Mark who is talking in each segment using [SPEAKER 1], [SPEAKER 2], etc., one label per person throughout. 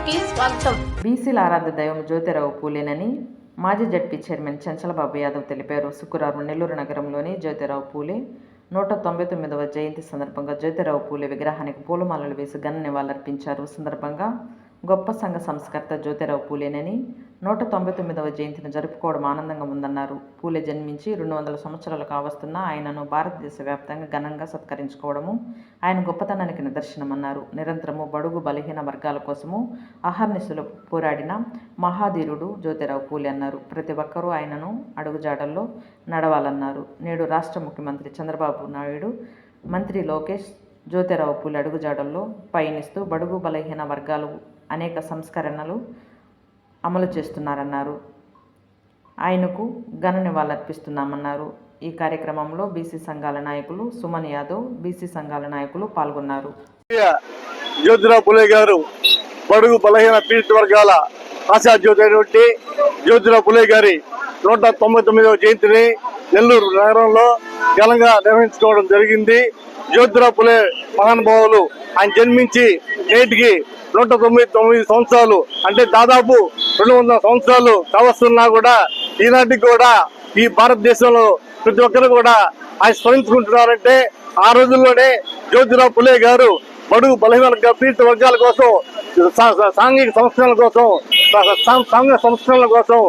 [SPEAKER 1] కి స్వాగతం.
[SPEAKER 2] బీసీల ఆరాధ్య దైవం జ్యోతిరావు పూలేనని మాజీ జడ్పీ చైర్మన్ చంచలబాబు యాదవ్ తెలిపారు. శుక్రవారం నెల్లూరు నగరంలోని జ్యోతిరావు పూలే 199వ జయంతి సందర్భంగా జ్యోతిరావు పూలే విగ్రహానికి పూలమాలలు వేసి ఘన నివాళులర్పించారు. సందర్భంగా గొప్ప సంఘ సంస్కర్త జ్యోతిరావు పూలేనని 199వ జయంతిని జరుపుకోవడం ఆనందంగా ఉందన్నారు. పూలే జన్మించి 200 సంవత్సరాలు కావస్తున్న ఆయనను భారతదేశ వ్యాప్తంగా ఘనంగా సత్కరించుకోవడము ఆయన గొప్పతనానికి నిదర్శనమన్నారు. నిరంతరము బడుగు బలహీన వర్గాల కోసము అహర్నిశలు పోరాడిన మహాధీరుడు జ్యోతిరావు పూలే అన్నారు. ప్రతి ఒక్కరూ ఆయనను అడుగుజాడల్లో నడవాలన్నారు. నేడు రాష్ట్ర ముఖ్యమంత్రి చంద్రబాబు నాయుడు, మంత్రి లోకేష్ జ్యోతిరావు పూలే అడుగుజాడల్లో పయనిస్తూ బడుగు బలహీన వర్గాలు అనేక సంస్కరణలు అమలు చేస్తున్నారన్నారు. ఆయనకు ఘన నివాళులర్పిస్తున్నామన్నారు. ఈ కార్యక్రమంలో బీసీ సంఘాల నాయకులు సుమన్ యాదవ్, బీసీ సంఘాల నాయకులు పాల్గొన్నారు.
[SPEAKER 3] జ్యోతిరావు పూలే గారు బడుగు బలహీన పీడిత వర్గాల ఆశాజ్యోతి జ్యోతిరావు పూలే గారి 199వ జయంతిని నెల్లూరు నగరంలో ఘనంగా నిర్వహించుకోవడం జరిగింది. జ్యోతిరావు పూలే మహానుభావులు ఆయన జన్మించి నేటికి 199 సంవత్సరాలు అంటే దాదాపు 200 సంవత్సరాలు కావస్తున్నా కూడా ఈనాటికి కూడా ఈ భారతదేశంలో ప్రతి ఒక్కరు కూడా ఆయన స్మరించుకుంటున్నారంటే ఆ రోజుల్లోనే జ్యోతిరావు పూలే గారు బడుగు బలహీన పీడిత వర్గాల కోసం, సాంఘిక సంస్కరణల కోసం, సాంఘిక సంస్కరణల కోసం,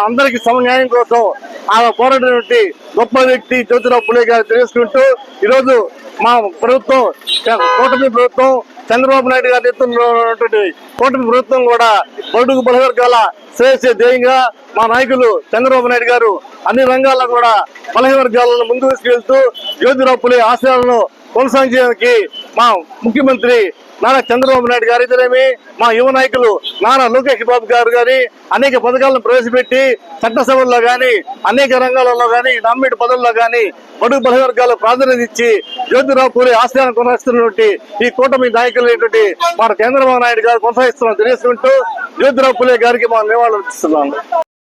[SPEAKER 3] అందరికీ సమన్యాయం కోసం ఆయన పోరాడినటువంటి గొప్ప వ్యక్తి జ్యోతిరావు పూలే గారు తెలుసుకుంటూ ఈరోజు మా ప్రభుత్వం, కూటమి ప్రభుత్వం, చంద్రబాబు నాయుడు గారి నేతృత్వంలో ఉన్నటువంటి కూటమి ప్రభుత్వం కూడా బడుగు బలవర్గాల శ్రేయస్సు ధ్యేయంగా మా నాయకులు చంద్రబాబు నాయుడు గారు అన్ని రంగాల్లో కూడా బలహీన వర్గాలను ముందుకు తీసుకెళ్తూ జ్యోతిరావు పూలే ఆశయాలను కొనసాగించడానికి మా ముఖ్యమంత్రి నారా చంద్రబాబు నాయుడు గారు ఇద్దరేమి, మా యువ నాయకులు నారా లోకేష్ బాబు గారు గాని అనేక పథకాలను ప్రవేశపెట్టి చట్టసభల్లో గాని అనేక రంగాలలో గాని నామినేట్ పదవుల్లో గాని బడుగు బలహీన వర్గాలకు ప్రాధాన్యత ఇచ్చి జ్యోతిరావు పూలే ఆశయాలను కొనసాగిస్తున్నటువంటి ఈ కూటమి నాయకులు మన చంద్రబాబు నాయుడు గారు కొనసాగిస్తున్నాం తెలియజేసుకుంటూ జ్యోతిరావు పూలే గారికి మా నివాళులు అర్పిస్తున్నాము.